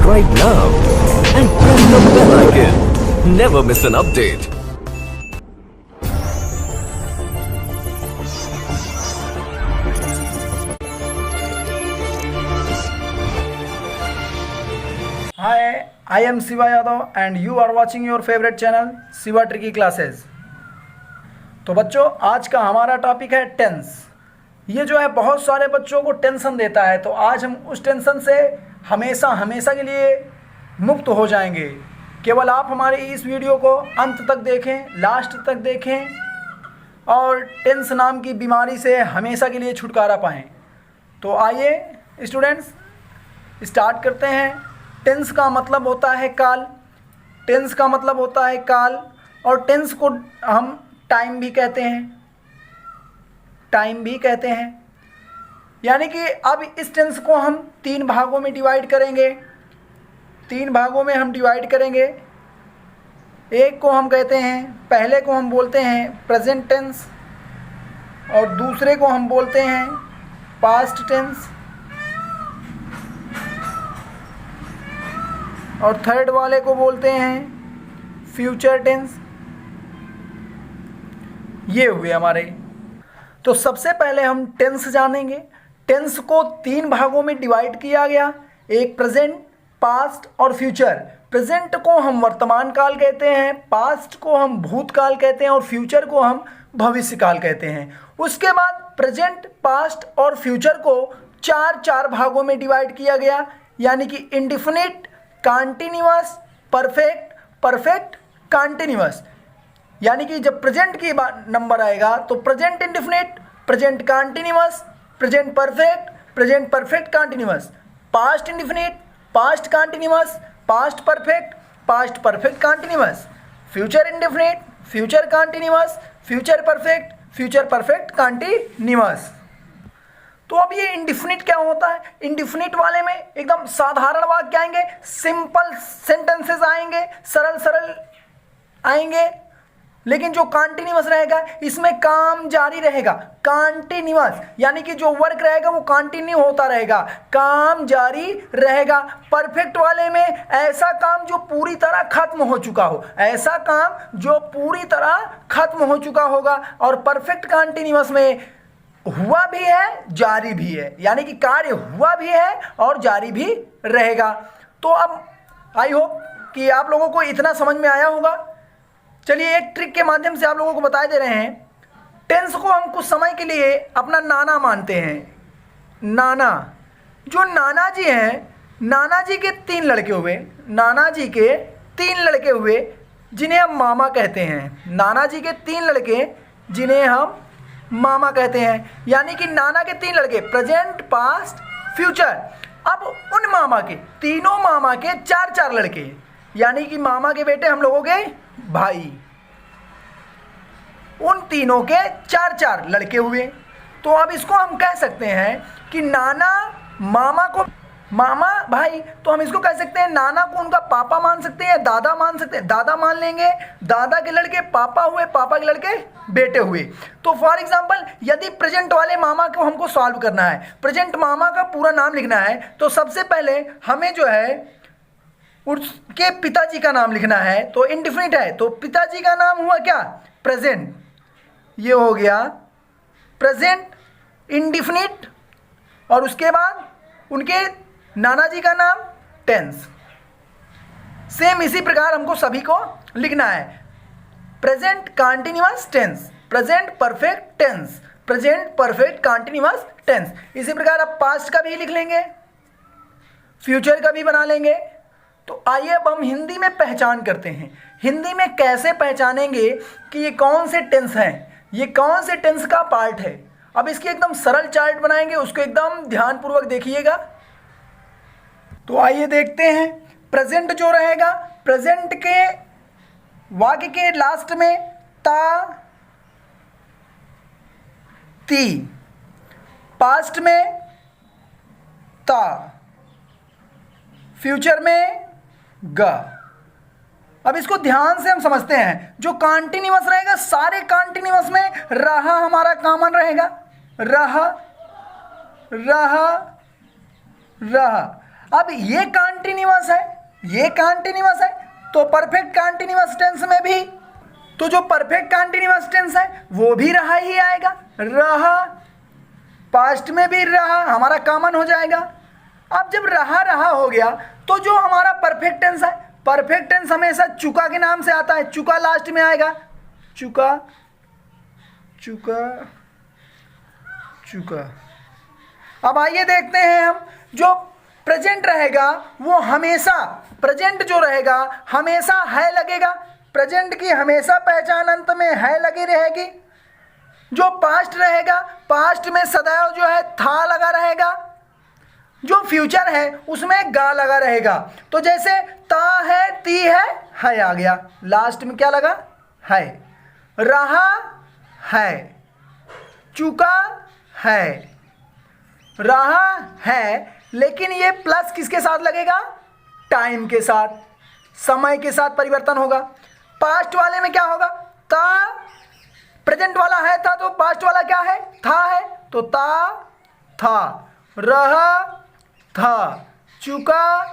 subscribe now and press the bell icon. Never miss an update. Hi, I am Siva Yadav and you are watching your favorite channel Siva Tricky Classes। तो बच्चों, आज का हमारा topic है tense. ये जो है बहुत सारे बच्चों को टेंशन देता है, तो आज हम उस टेंशन से हमेशा हमेशा के लिए मुक्त हो जाएंगे। केवल आप हमारे इस वीडियो को अंत तक देखें, लास्ट तक देखें और टेंस नाम की बीमारी से हमेशा के लिए छुटकारा पाएं। तो आइए स्टूडेंट्स, स्टार्ट करते हैं। टेंस का मतलब होता है काल। टेंस का मतलब होता है काल, और टेंस को हम टाइम भी कहते हैं। टाइम भी कहते हैं, यानी कि अब इस टेंस को हम 3 भागों में डिवाइड करेंगे। 3 भागों में हम डिवाइड करेंगे। एक को हम कहते हैं, पहले को हम बोलते हैं प्रेजेंट टेंस, और दूसरे को हम बोलते हैं पास्ट टेंस, और थर्ड वाले को बोलते हैं फ्यूचर टेंस। ये हुए हमारे। तो सबसे पहले हम टेंस जानेंगे। टेंस को 3 भागों में डिवाइड किया गया, एक प्रेजेंट, पास्ट और फ्यूचर। प्रेजेंट को हम वर्तमान काल कहते हैं, पास्ट को हम भूतकाल कहते हैं और फ्यूचर को हम भविष्य काल कहते हैं। उसके बाद प्रेजेंट, पास्ट और फ्यूचर को 4 भागों में डिवाइड किया गया, यानी कि indefinite, continuous, perfect, perfect continuous. यानी कि जब प्रेजेंट की नंबर आएगा तो present indefinite, present continuous, present perfect, present perfect continuous, past indefinite, past continuous, past perfect, past perfect continuous, future indefinite, future continuous, future perfect, future perfect continuous. तो अब ये indefinite क्या होता है? इंडिफिनिट वाले में एकदम साधारण वाक्य आएंगे, सिंपल सेंटेंसेस आएंगे, सरल सरल आएंगे। लेकिन जो कॉन्टिन्यूअस रहेगा इसमें काम जारी रहेगा। कॉन्टिन्यूअस यानी कि जो वर्क रहेगा वो कंटिन्यू होता रहेगा, काम जारी रहेगा। परफेक्ट वाले में ऐसा काम जो पूरी तरह खत्म हो चुका हो, ऐसा काम जो पूरी तरह खत्म हो चुका होगा। और परफेक्ट कॉन्टिन्यूअस में हुआ भी है, जारी भी है, यानी कि कार्य हुआ भी है और जारी भी रहेगा। तो अब आई होप कि आप लोगों को इतना समझ में आया होगा। चलिए एक ट्रिक के माध्यम से आप लोगों को बता दे रहे हैं। टेंस को हम कुछ समय के लिए अपना नाना मानते हैं। नाना, जो नाना जी हैं, नाना जी के 3 लड़के हुए, नाना जी के 3 लड़के हुए जिन्हें हम मामा कहते हैं। नाना जी के 3 लड़के जिन्हें हम मामा कहते हैं, यानी कि नाना के 3 लड़के, प्रेजेंट, पास्ट, फ्यूचर। अब उन मामा के, तीनों मामा के 4 लड़के, यानी कि मामा के बेटे हम लोगों के भाई, उन तीनों के 4 लड़के हुए। तो अब इसको हम कह सकते हैं कि नाना मामा को मामा भाई, तो हम इसको कह सकते हैं नाना को उनका पापा मान सकते हैं या दादा मान सकते हैं। दादा मान लेंगे, दादा के लड़के पापा हुए, पापा के लड़के बेटे हुए। तो फॉर एग्जांपल यदि प्रेजेंट वाले मामा को हमको सॉल्व करना है, प्रेजेंट मामा का पूरा नाम लिखना है, तो सबसे पहले हमें जो है उसके पिताजी का नाम लिखना है। तो इंडिफिनिट है, तो पिताजी का नाम हुआ क्या? प्रेजेंट। ये हो गया प्रेजेंट इंडिफिनिट, और उसके बाद उनके नाना जी का नाम टेंस। सेम इसी प्रकार हमको सभी को लिखना है। Present continuous tense, present perfect tense, present perfect continuous tense. इसी प्रकार आप पास्ट का भी लिख लेंगे, फ्यूचर का भी बना लेंगे। तो आइए अब हम हिंदी में पहचान करते हैं। हिंदी में कैसे पहचानेंगे कि ये कौन से टेंस हैं, ये कौन से टेंस का पार्ट है। अब इसकी एकदम सरल चार्ट बनाएंगे, उसको एकदम ध्यानपूर्वक देखिएगा। तो आइए देखते हैं। प्रेजेंट जो रहेगा, प्रेजेंट के वाक्य के लास्ट में ता, ती, पास्ट में ता, फ्यूचर में ग। अब इसको ध्यान से हम समझते हैं। जो कॉन्टिन्यूअस रहेगा, सारे कॉन्टिन्यूअस में रहा हमारा कॉमन रहेगा, रहा, रहा, रहा। अब ये कंटीन्यूअस है, ये कंटीन्यूअस है, तो परफेक्ट कंटीन्यूअस टेंस में भी तो जो परफेक्ट कंटीन्यूअस टेंस है वो भी रहा ही आएगा, रहा, पास्ट में भी रहा हमारा कॉमन हो जाएगा। अब जब रहा रहा हो गया तो जो हमारा परफेक्ट टेंस है, परफेक्ट टेंस हमेशा चुका के नाम से आता है, चुका लास्ट में आएगा, चुका चुका चुका। अब आइए देखते हैं हम, जो प्रेजेंट रहेगा वो हमेशा, प्रेजेंट जो रहेगा हमेशा है लगेगा, प्रेजेंट की हमेशा पहचान अंत में है लगी रहेगी। जो पास्ट रहेगा, पास्ट में सदैव जो है था लगा रहेगा। जो फ्यूचर है उसमें गा लगा रहेगा। तो जैसे ता है, ती है आ गया, लास्ट में क्या लगा, है, रहा है, चुका है, रहा है, लेकिन ये प्लस किसके साथ लगेगा, टाइम के साथ, समय के साथ परिवर्तन होगा। पास्ट वाले में क्या होगा, ता, प्रेजेंट वाला है था तो पास्ट वाला क्या है, था है, तो ता था, रहा था, चुका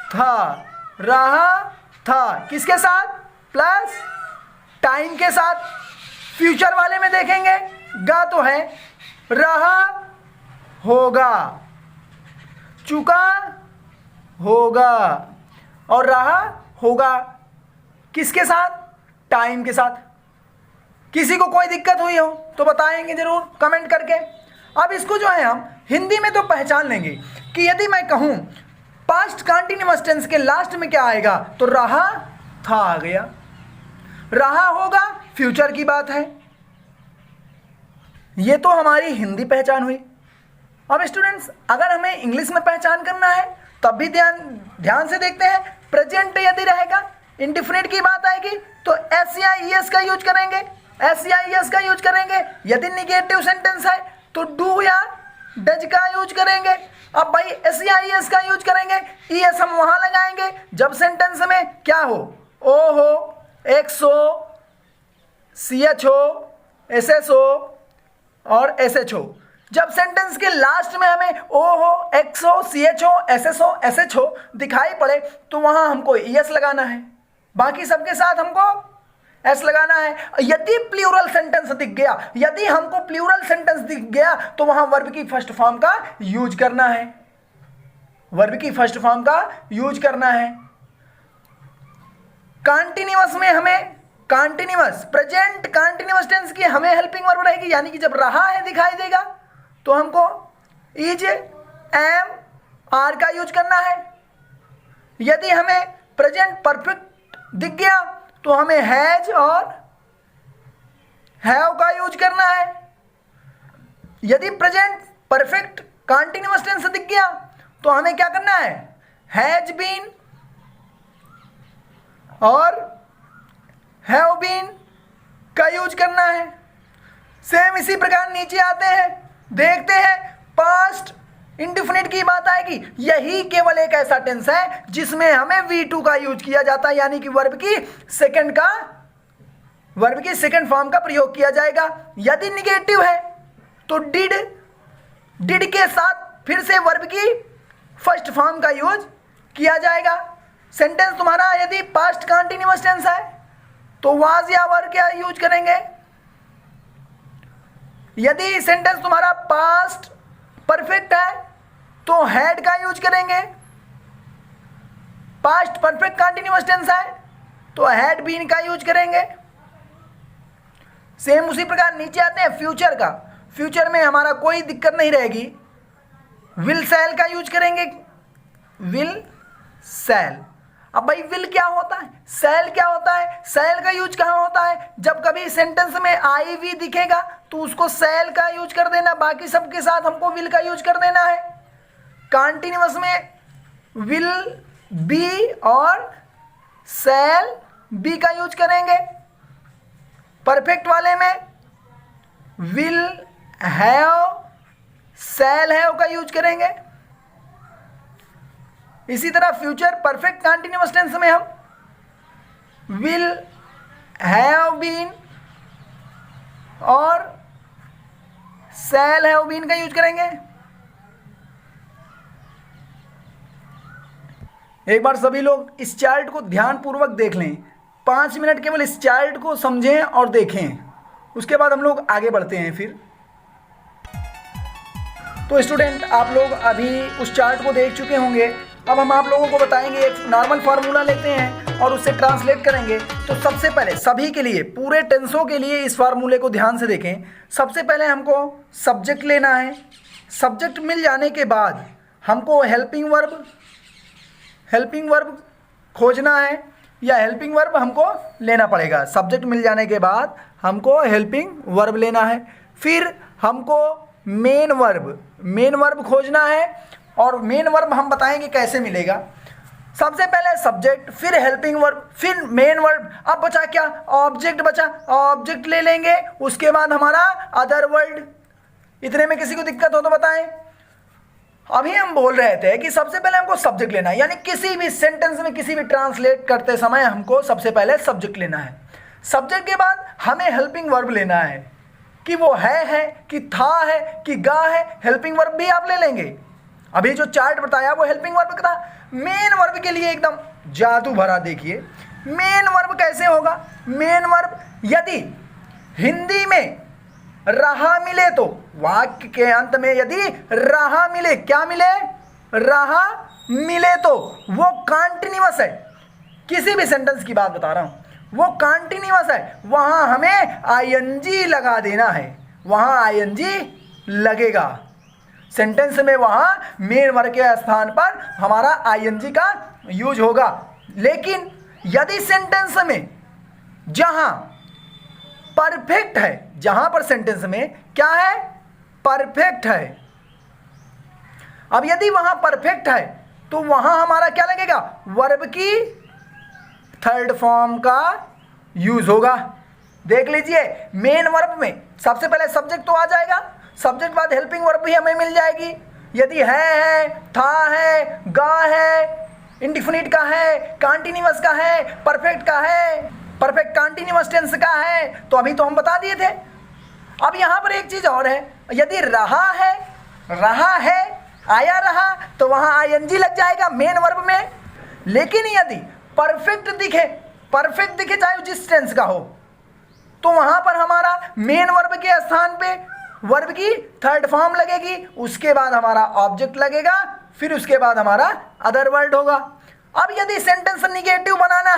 था, रहा था, किसके साथ, प्लस टाइम के साथ। फ्यूचर वाले में देखेंगे, गा तो है, रहा होगा, चुका होगा और रहा होगा, किसके साथ, टाइम के साथ। किसी को कोई दिक्कत हुई हो तो बताएंगे जरूर कमेंट करके। अब इसको जो है हम हिंदी में तो पहचान लेंगे कि यदि मैं कहूं पास्ट कंटीन्यूअस टेंस के लास्ट में क्या आएगा, तो रहा था आ गया, रहा होगा फ्यूचर की बात है। ये तो हमारी हिंदी पहचान हुई। अब स्टूडेंट्स अगर हमें इंग्लिश में पहचान करना है तब भी ध्यान से देखते हैं। प्रेजेंट यदि रहेगा, इंडिफिनिट की बात आएगी तो एस या ई एस का यूज करेंगे, एस या ई एस का यूज करेंगे। यदि निगेटिव सेंटेंस है तो डू या डज का यूज करेंगे। अब भाई एस या ई एस का यूज करेंगे, ई एस हम वहां लगाएंगे जब सेंटेंस में क्या हो, ओ हो, एक्स हो, सी एच हो, एस एस हो और एस एच हो। जब सेंटेंस के लास्ट में हमें ओ हो, एक्स हो, सी एच हो, एस एच हो दिखाई पड़े तो वहां हमको ई एस लगाना है, बाकी सबके साथ हमको एस लगाना है। यदि प्लूरल सेंटेंस दिख गया, यदि हमको प्लूरल सेंटेंस दिख गया तो वहां वर्ब की फर्स्ट फॉर्म का यूज करना है, वर्ब की फर्स्ट फॉर्म का यूज करना है। कंटीन्यूअस में हमें कंटीन्यूअस प्रेजेंट कंटीन्यूअस टेंस की हमें हेल्पिंग वर्ब रहेगी, यानी कि जब रहा है दिखाई देगा तो हमको इज, एम, आर का यूज करना है। यदि हमें प्रेजेंट परफेक्ट दिख गया तो हमें हैज और हैव का यूज करना है। यदि प्रेजेंट परफेक्ट कंटीन्यूअस टेंस दिख गया तो हमें क्या करना है, हैज बीन और हैव बीन का यूज करना है। सेम इसी प्रकार नीचे आते हैं, देखते हैं पास्ट इंडिफिनिट की बात आएगी। यही केवल एक ऐसा टेंस है जिसमें हमें V2 का यूज किया जाता है, यानी कि वर्ब की सेकंड फॉर्म का प्रयोग किया जाएगा। यदि निगेटिव है तो डिड के साथ फिर से वर्ब की फर्स्ट फॉर्म का यूज किया जाएगा। सेंटेंस तुम्हारा यदि पास्ट कंटीन्यूअस टेंस है तो वाज या वर क्या यूज करेंगे। यदि सेंटेंस तुम्हारा पास्ट परफेक्ट है तो हैड का यूज करेंगे। पास्ट परफेक्ट कंटीन्यूअस टेंस है तो हैड बीन का यूज करेंगे। सेम उसी प्रकार नीचे आते हैं फ्यूचर का। फ्यूचर में हमारा कोई दिक्कत नहीं रहेगी, विल सेल का यूज करेंगे, विल सेल। अब भाई विल क्या होता है, सेल क्या होता है, सेल का यूज कहाँ होता है, जब कभी सेंटेंस में आई वी दिखेगा तो उसको सेल का यूज कर देना, बाकी सबके साथ हमको विल का यूज कर देना है। कंटीन्यूअस में विल बी और सेल बी का यूज करेंगे। परफेक्ट वाले में विल हैव सेल हैव का यूज करेंगे। इसी तरह फ्यूचर परफेक्ट कंटीन्यूअस टेंस में हम विल हैव बीन और सेल हैव बीन का यूज करेंगे। एक बार सभी लोग इस चार्ट को ध्यानपूर्वक देख लें, 5 मिनट केवल इस चार्ट को समझें और देखें, उसके बाद हम लोग आगे बढ़ते हैं फिर। तो स्टूडेंट, आप लोग अभी उस चार्ट को देख चुके होंगे। अब हम आप लोगों को बताएंगे, एक नॉर्मल फार्मूला लेते हैं और उससे ट्रांसलेट करेंगे। तो सबसे पहले सभी के लिए, पूरे टेंसों के लिए इस फार्मूले को ध्यान से देखें। सबसे पहले हमको सब्जेक्ट लेना है। सब्जेक्ट मिल जाने के बाद हमको हेल्पिंग वर्ब खोजना है, या हेल्पिंग वर्ब हमको लेना पड़ेगा। सब्जेक्ट मिल जाने के बाद हमको हेल्पिंग वर्ब लेना है। फिर हमको मेन वर्ब खोजना है, और मेन वर्ब हम बताएंगे कैसे मिलेगा। सबसे पहले सब्जेक्ट, फिर हेल्पिंग वर्ब, फिर मेन वर्ब। अब बचा क्या? ऑब्जेक्ट बचा। ऑब्जेक्ट ले लेंगे, उसके बाद हमारा अदर वर्ड। इतने में किसी को दिक्कत हो तो बताएं। अभी हम बोल रहे थे कि सबसे पहले हमको सब्जेक्ट लेना है, यानी किसी भी सेंटेंस में किसी भी ट्रांसलेट करते समय हमको सबसे पहले सब्जेक्ट लेना है। सब्जेक्ट के बाद हमें हेल्पिंग वर्ब लेना है, कि वो है कि था है कि गा है। हेल्पिंग वर्ब भी आप ले लेंगे। अभी जो चार्ट बताया वो हेल्पिंग वर्ब का था। मेन वर्ब के लिए एकदम जादू भरा। देखिए मेन वर्ब कैसे होगा। मेन वर्ब यदि हिंदी में रहा मिले, तो वाक्य के अंत में यदि रहा मिले, क्या मिले? रहा मिले, तो वो कॉन्टिन्यूअस है। किसी भी सेंटेंस की बात बता रहा हूं, वो कॉन्टिन्यूअस है। वहां हमें आईएनजी लगा देना है, वहां आईएनजी लगेगा सेंटेंस में। वहां मेन वर्ब के स्थान पर हमारा आईएनजी का यूज होगा। लेकिन यदि सेंटेंस में जहां परफेक्ट है, जहां पर सेंटेंस में क्या है? परफेक्ट है। अब यदि वहां परफेक्ट है तो वहां हमारा क्या लगेगा? वर्ब की थर्ड फॉर्म का यूज होगा। देख लीजिए, मेन वर्ब में सबसे पहले सब्जेक्ट तो आ जाएगा, सब्जेक्ट बाद हेल्पिंग वर्ब भी हमें मिल जाएगी। यदि है, था है, गा है, इंडिफिनिट का है, कॉन्टिन्यूअस का है, परफेक्ट का है, परफेक्ट कॉन्टिन्यूअस टेंस का है, तो अभी तो हम बता दिए थे। अब यहां पर एक चीज और है, यदि रहा है आया रहा, तो वहां आईएनजी लग जाएगा मेन वर्ब में। लेकिन यदि परफेक्ट दिखे चाहे जिस टेंस का हो, तो वहां पर हमारा मेन वर्ब के स्थान पे वर्ब की थर्ड फॉर्म लगेगी, उसके बाद हमारा ऑब्जेक्ट लगेगा, फिर उसके बाद हमारा अदर वर्ड होगा। अब यदि सेंटेंस निगेटिव बनाना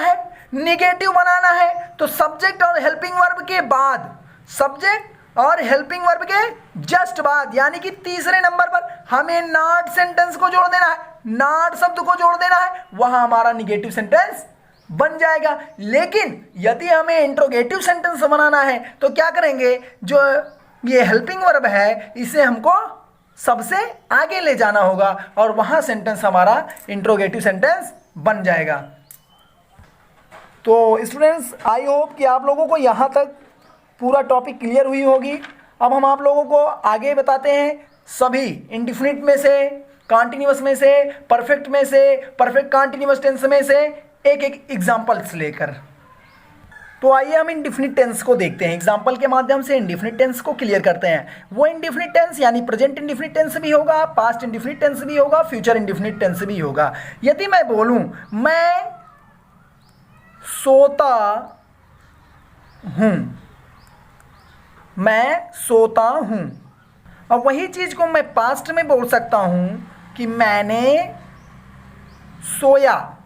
है तो सब्जेक्ट और हेल्पिंग वर्ब के बाद, सब्जेक्ट और हेल्पिंग वर्ब के जस्ट बाद, यानी कि तीसरे नंबर पर हमें नॉट सेंटेंस को जोड़ देना है, नॉट शब्द को जोड़ देना है, वहां हमारा निगेटिव सेंटेंस बन जाएगा। लेकिन यदि हमें इंट्रोगेटिव सेंटेंस बनाना है तो क्या करेंगे? जो ये हेल्पिंग वर्ब है, इसे हमको सबसे आगे ले जाना होगा, और वहां सेंटेंस हमारा इंट्रोगेटिव सेंटेंस बन जाएगा। तो स्टूडेंट्स, आई होप कि आप लोगों को यहाँ तक पूरा टॉपिक क्लियर हुई होगी। अब हम आप लोगों को आगे बताते हैं सभी इंडिफिनिट में से, कॉन्टिन्यूअस में से, परफेक्ट में से, परफेक्ट कॉन्टिन्यूअस टेंस में से एक एक एग्जाम्पल्स लेकर। तो आइए हम इंडिफिनिट टेंस को देखते हैं। एग्जाम्पल के माध्यम से इंडिफिनिट टेंस को क्लियर करते हैं। वो इंडिफिनिट टेंस यानी प्रेजेंट इंडिफिनिट टेंस भी होगा, पास्ट इंडिफिनिट टेंस भी होगा, फ्यूचर इंडिफिनिट टेंस भी होगा। यदि मैं बोलूं मैं सोता हूं, अब वही चीज को मैं पास्ट में बोल सकता हूं कि मैंने सोया,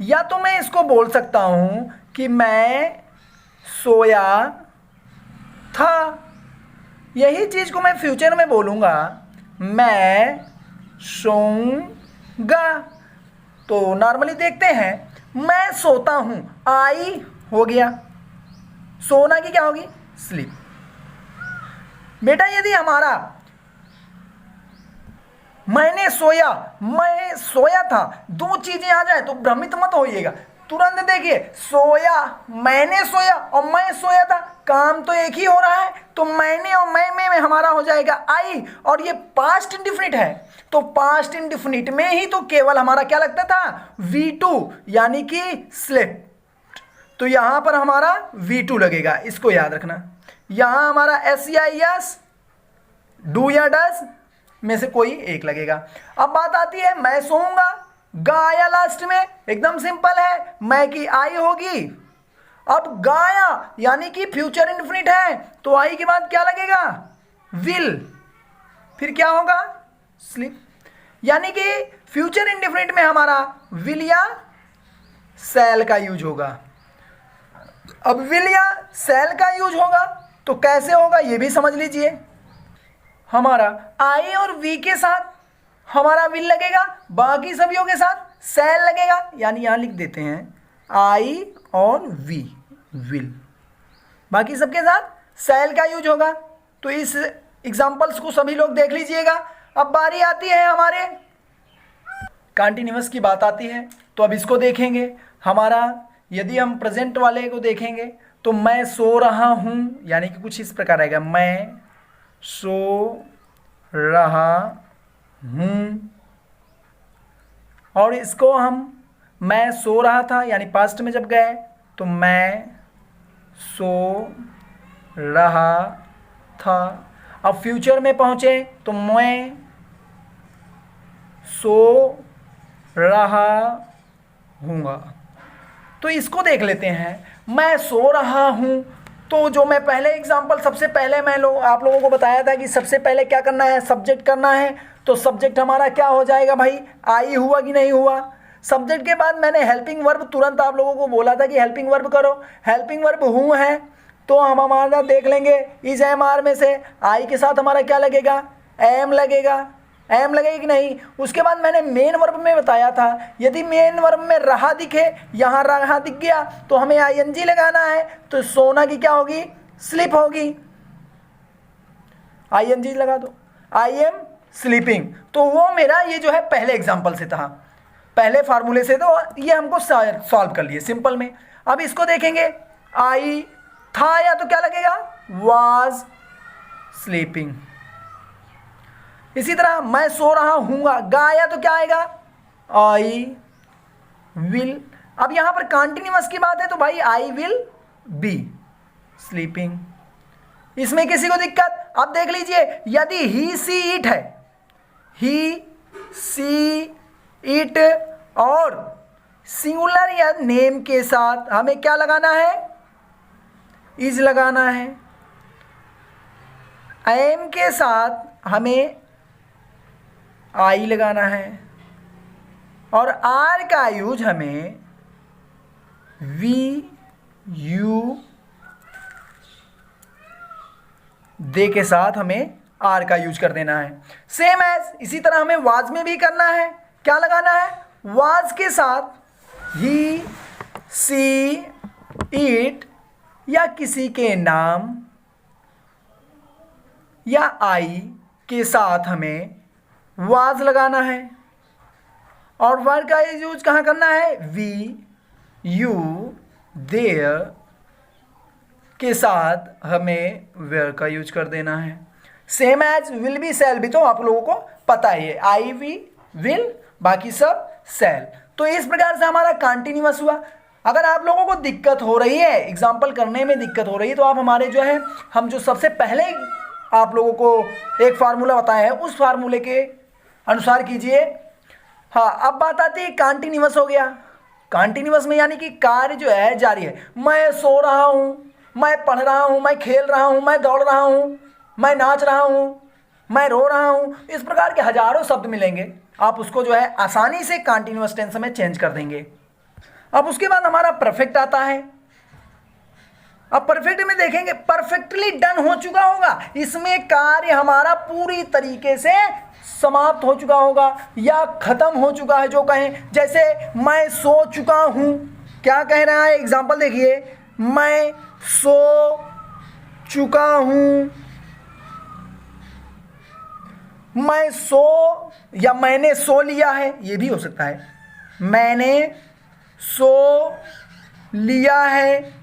या तो मैं इसको बोल सकता हूं कि मैं सोया था। यही चीज को मैं फ्यूचर में बोलूंगा, मैं सोऊंगा। तो नॉर्मली देखते हैं, मैं सोता हूं, आई हो गया, सोना की क्या होगी? स्लीप। बेटा यदि हमारा मैंने सोया, मैं सोया था, दो चीजें आ जाए तो भ्रमित मत होइएगा। तुरंत देखिए, सोया, मैंने सोया और मैं सोया था, काम तो एक ही हो रहा है। तो मैंने और मैं में हमारा हो जाएगा आई, और ये पास्ट इंडिफिनिट है, तो पास्ट इंडिफिनिट में ही तो केवल हमारा क्या लगता था? V2, यानी कि स्लेप्ट। तो यहां पर हमारा V2 लगेगा, इसको याद रखना। यहां हमारा SEIS, डू या डस में से कोई एक लगेगा। अब बात आती है मैं सोऊंगा, गाया लास्ट में, एकदम सिंपल है, मैं की आई होगी। अब गाया यानी कि फ्यूचर इंडेफिनिट है, तो आई के बाद क्या लगेगा, विल, फिर क्या होगा, स्लीप। यानी कि फ्यूचर इंडेफिनिट में हमारा विल या शैल का यूज होगा। अब विल या शैल का यूज होगा तो कैसे होगा ये भी समझ लीजिए। हमारा आई और वी के साथ हमारा विल लगेगा, बाकी सभीयों के साथ शैल लगेगा। यानी यहां लिख देते हैं आई और वी, विल, बाकी सबके साथ शैल का यूज होगा। तो इस एग्जाम्पल्स को सभी लोग देख लीजिएगा। अब बारी आती है हमारे कंटिन्यूअस की, बात आती है, तो अब इसको देखेंगे। हमारा यदि हम प्रेजेंट वाले को देखेंगे तो मैं सो रहा हूं, यानी कि कुछ इस प्रकार आएगा, मैं सो रहा हूं। और इसको हम मैं सो रहा था, यानी पास्ट में जब गए तो मैं सो रहा था। अब फ्यूचर में पहुंचे तो मैं सो रहा हूँगा। तो इसको देख लेते हैं, मैं सो रहा हूँ। तो जो मैं पहले एग्जांपल सबसे पहले आप लोगों को बताया था कि सबसे पहले क्या करना है, सब्जेक्ट करना है। तो सब्जेक्ट हमारा क्या हो जाएगा भाई, आई हुआ कि नहीं हुआ। सब्जेक्ट के बाद मैंने हेल्पिंग वर्ब तुरंत आप लोगों को बोला था कि हेल्पिंग वर्ब करो। हेल्पिंग वर्ब हूँ है तो हम हमारा देख लेंगे इस एम आर में से आई के साथ हमारा क्या लगेगा, एम लगेगा। एम लगेगी कि नहीं। उसके बाद मैंने मेन वर्ब में बताया था, यदि मेन वर्ब में रहा दिखे, यहाँ रहा दिख गया तो हमें आईएनजी लगाना है। तो सोना की क्या होगी, स्लीप होगी। आईएनजी लगा दो, आई एम स्लीपिंग। तो वो मेरा ये जो है पहले एग्जाम्पल से था, पहले फार्मूले से, तो ये हमको सॉल्व कर लिए सिंपल में। अब इसको देखेंगे, आई था या तो क्या लगेगा, वाज स्लीपिंग। इसी तरह मैं सो रहा हूँगा, गाया तो क्या आएगा, आई विल। अब यहाँ पर कंटिन्यूअस की बात है तो भाई आई विल बी स्लीपिंग। इसमें किसी को दिक्कत। अब देख लीजिए, यदि ही सी इट है, ही सी इट और सिंगुलर या नेम के साथ हमें क्या लगाना है, इज लगाना है। एम के साथ हमें आई लगाना है और आर का यूज हमें वी यू दे के साथ हमें आर का यूज कर देना है। सेम एज इसी तरह हमें वाज में भी करना है। क्या लगाना है, वाज के साथ ही सी इट या किसी के नाम या आई के साथ हमें वाज लगाना है। और वर्ड का यूज कहाँ करना है, वी यू देयर के साथ हमें वेयर का यूज कर देना है। Same as will be sale भी तो आप लोगों को पता ही है, आई वी विल, बाकी सब सेल। तो इस प्रकार से हमारा कंटिन्यूअस हुआ। अगर आप लोगों को दिक्कत हो रही है, एग्जाम्पल करने में दिक्कत हो रही है, तो आप हमारे जो है, हम जो सबसे पहले आप लोगों को एक फार्मूला बताया है उस फार्मूले के अनुसार कीजिए। हाँ, अब बात आती है कंटिन्यूअस हो गया। कंटिन्यूअस में यानी कि कार्य जो है जारी है। मैं सो रहा हूँ, मैं पढ़ रहा हूँ, मैं खेल रहा हूँ, मैं दौड़ रहा हूँ, मैं नाच रहा हूँ, मैं रो रहा हूँ। इस प्रकार के हजारों शब्द मिलेंगे, आप उसको जो है आसानी से कंटिन्यूअस टेंस में चेंज कर देंगे। अब उसके बाद हमारा परफेक्ट आता है। अब परफेक्ट में देखेंगे, परफेक्टली डन हो चुका होगा, इसमें कार्य हमारा पूरी तरीके से समाप्त हो चुका होगा या खत्म हो चुका है, जो कहें। जैसे मैं सो चुका हूं, क्या कह रहा है, एग्जाम्पल देखिए, मैं सो चुका हूं, मैं सो या मैंने सो लिया है, ये भी हो सकता है, मैंने सो लिया है।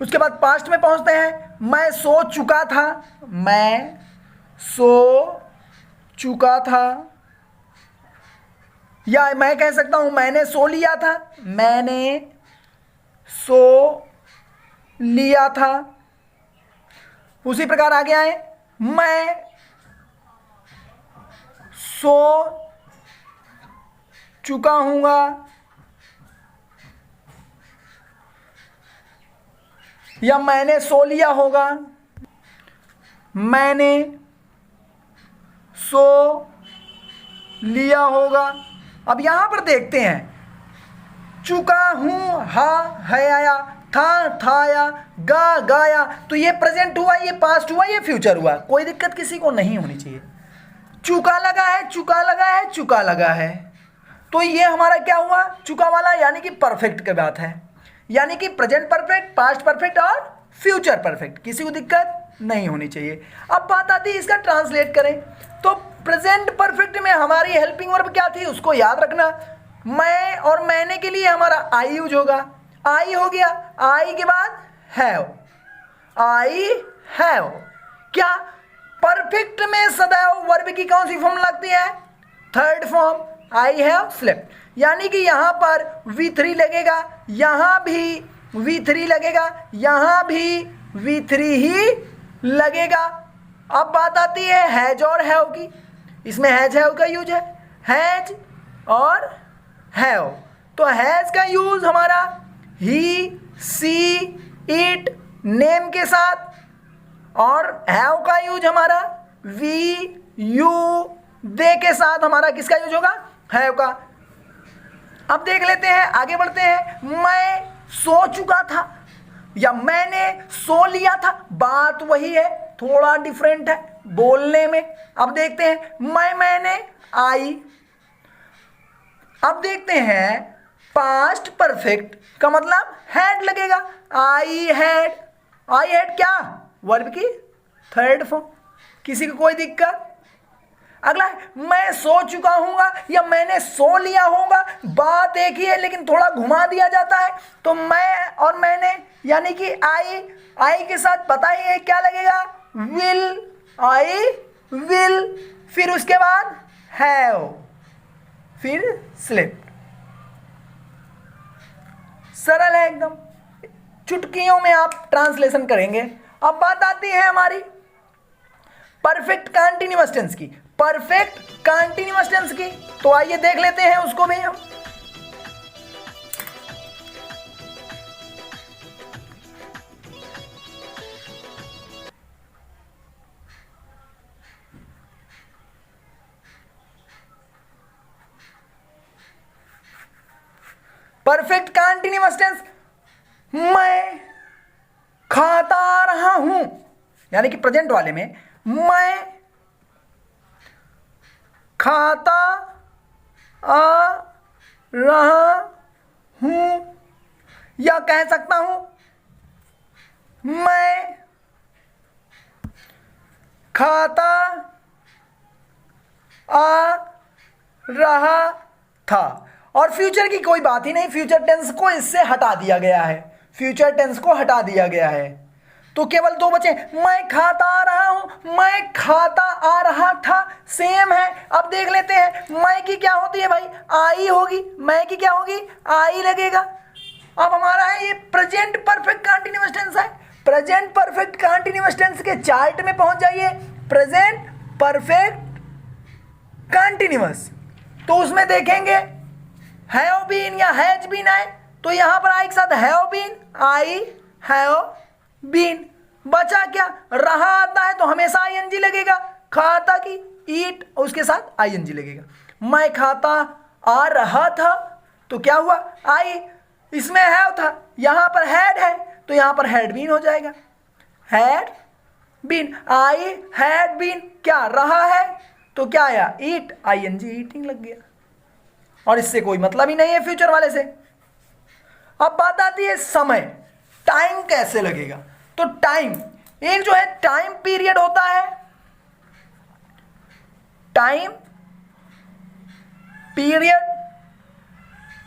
उसके बाद पास्ट में पहुंचते हैं, मैं सो चुका था, मैं सो चुका था। या मैं कह सकता हूं मैंने सो लिया था, मैंने सो लिया था। उसी प्रकार आगे आए, मैं सो चुका हूँगा, या मैंने सो लिया होगा, मैंने सो लिया होगा। अब यहां पर देखते हैं, चुका हूं, हा है आया, था आया, गाया, तो ये प्रेजेंट हुआ, ये पास्ट हुआ, ये फ्यूचर हुआ। कोई दिक्कत किसी को नहीं होनी चाहिए। चुका लगा है, चुका लगा है, चुका लगा है, तो ये हमारा क्या हुआ, चुका वाला, यानी कि परफेक्ट की बात है, यानी कि प्रेजेंट परफेक्ट, पास्ट परफेक्ट और फ्यूचर परफेक्ट। किसी को दिक्कत नहीं होनी चाहिए। अब बात आती है इसका ट्रांसलेट करें, तो प्रेजेंट परफेक्ट में हमारी हेल्पिंग वर्ब क्या थी, उसको याद रखना। मैं और मैंने के लिए हमारा आई यूज होगा, आई हो गया, आई के बाद हैव, आई हैव। क्या परफेक्ट में सदैव वर्ब की कौन सी फॉर्म लगती है, third form, I have slept, यानी कि यहां पर V3 लगेगा, यहां भी V3 लगेगा, यहां भी V3 ही लगेगा। अब बात आती है हैज और हैव की, इसमें हैज हैव का यूज है, हैज और हैव। तो हैज का यूज हमारा ही, सी, इट, नेम के साथ, और हैव का यूज हमारा वी, यू, दे के साथ हमारा किसका यूज होगा, हैव का। अब देख लेते हैं, आगे बढ़ते हैं। मैं सो चुका था या मैंने सो लिया था, बात वही है, थोड़ा डिफरेंट है बोलने में। अब देखते हैं, मैंने, आई। अब देखते हैं पास्ट परफेक्ट का मतलब हैड लगेगा, आई हैड। आई हैड क्या, वर्ब की थर्ड फॉर्म। किसी को कोई दिक्कत। अगला है, मैं सो चुका हूँगा या मैंने सो लिया होगा, बात एक ही है लेकिन थोड़ा घुमा दिया जाता है। तो मैं और मैंने यानी कि आई के साथ पता ही है क्या लगेगा, विल, आई विल, फिर उसके बाद हैव, फिर स्लिप्ड। सरल है एकदम, चुटकियों में आप ट्रांसलेशन करेंगे। अब बात आती है हमारी परफेक्ट कंटीन्यूअस टेंस की, परफेक्ट कंटीन्यूअस टेंस की। तो आइए देख लेते हैं उसको भी हम। परफेक्ट कंटीन्यूअस टेंस, मैं खाता रहा हूं, यानी कि प्रेजेंट वाले में मैं खाता आ रहा हूं, या कह सकता हूं मैं खाता आ रहा था। और फ्यूचर की कोई बात ही नहीं, फ्यूचर टेंस को इससे हटा दिया गया है, फ्यूचर टेंस को हटा दिया गया है। तो केवल दो बचे, मैं खाता आ रहा हूं, मैं खाता आ रहा था, सेम है। अब देख लेते हैं, मैं की क्या होती है भाई, आई होगी, मैं की क्या होगी, आई लगेगा। अब हमारा है ये प्रेजेंट परफेक्ट कंटीन्यूअस टेंस है। प्रेजेंट परफेक्ट कंटीन्यूअस टेंस के चार्ट में पहुंच जाइए, प्रेजेंट परफेक्ट कंटीन्यूअस। तो उसमें देखेंगे हैव बीन या हैज बीन है, तो यहां पर आई के साथ have been, I have been. बचा क्या, रहा आता है तो हमेशा आईएनजी लगेगा, खाता की ईट, उसके साथ आईएनजी लगेगा। मैं खाता आ रहा था, तो क्या हुआ, आई, इसमें हैव था, यहां पर हैड है, तो यहां पर हैड बीन हो जाएगा, had been. I had been, क्या रहा है, तो क्या आया, ईट, आईएनजी, ईटिंग लग गया। और इससे कोई मतलब ही नहीं है फ्यूचर वाले से। अब बात आती है समय, टाइम कैसे लगेगा। तो टाइम, एक जो है टाइम पीरियड होता है, टाइम पीरियड,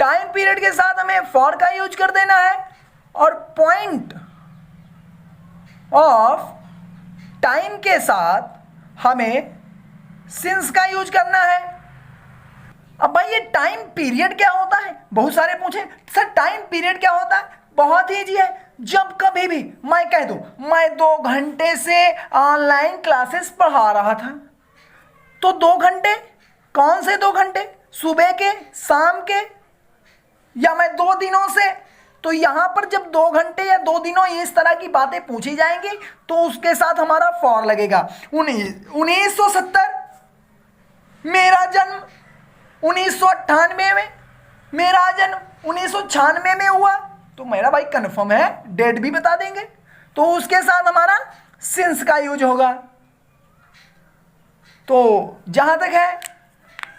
टाइम पीरियड के साथ हमें फॉर का यूज कर देना है, और पॉइंट ऑफ टाइम के साथ हमें सिंस का यूज करना है। अब भाई ये टाइम पीरियड क्या होता है, बहुत सारे पूछे सर टाइम पीरियड क्या होता है। बहुत ईजी है, जब कभी भी मैं कह दूं मैं 2 घंटे से ऑनलाइन क्लासेस पढ़ा रहा था, तो 2 घंटे, कौन से 2 घंटे, सुबह के, शाम के, या मैं 2 दिनों से। तो यहां पर जब 2 घंटे या 2 दिनों इस तरह की बातें पूछी जाएंगी तो उसके साथ हमारा फॉर लगेगा। 1970 मेरा जन्म, 1998 में मेरा जन्म 1996 में हुआ, तो मेरा भाई कन्फर्म है, डेट भी बता देंगे। तो उसके साथ हमारा सिंस का यूज होगा। तो जहां तक है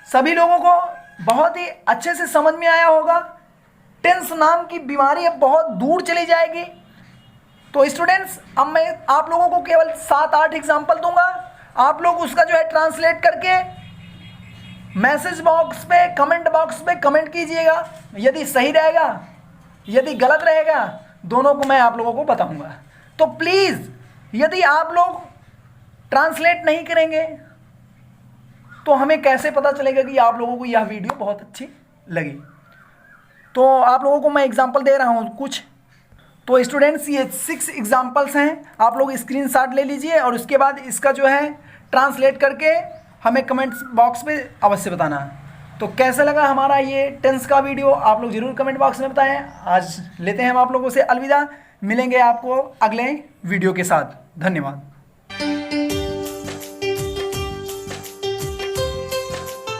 सभी लोगों को बहुत ही अच्छे से समझ में आया होगा। टेंस नाम की बीमारी अब बहुत दूर चली जाएगी। तो स्टूडेंट्स, अब मैं आप लोगों को केवल 7-8 एग्जाम्पल दूंगा, आप लोग उसका जो है ट्रांसलेट करके मैसेज बॉक्स पे, कमेंट बॉक्स पे कमेंट कीजिएगा। यदि सही रहेगा, यदि गलत रहेगा, दोनों को मैं आप लोगों को बताऊंगा। तो प्लीज़ यदि आप लोग ट्रांसलेट नहीं करेंगे तो हमें कैसे पता चलेगा कि आप लोगों को यह वीडियो बहुत अच्छी लगी। तो आप लोगों को मैं एग्जांपल दे रहा हूँ कुछ। तो स्टूडेंट्स, ये 6 एग्जांपल्स हैं, आप लोग स्क्रीनशॉट ले लीजिए और उसके बाद इसका जो है ट्रांसलेट करके हमें कमेंट्स बॉक्स में अवश्य बताना। तो कैसा लगा हमारा ये टेंस का वीडियो, आप लोग ज़रूर कमेंट बॉक्स में बताएं। आज लेते हैं हम आप लोगों से अलविदा, मिलेंगे आपको अगले वीडियो के साथ। धन्यवाद।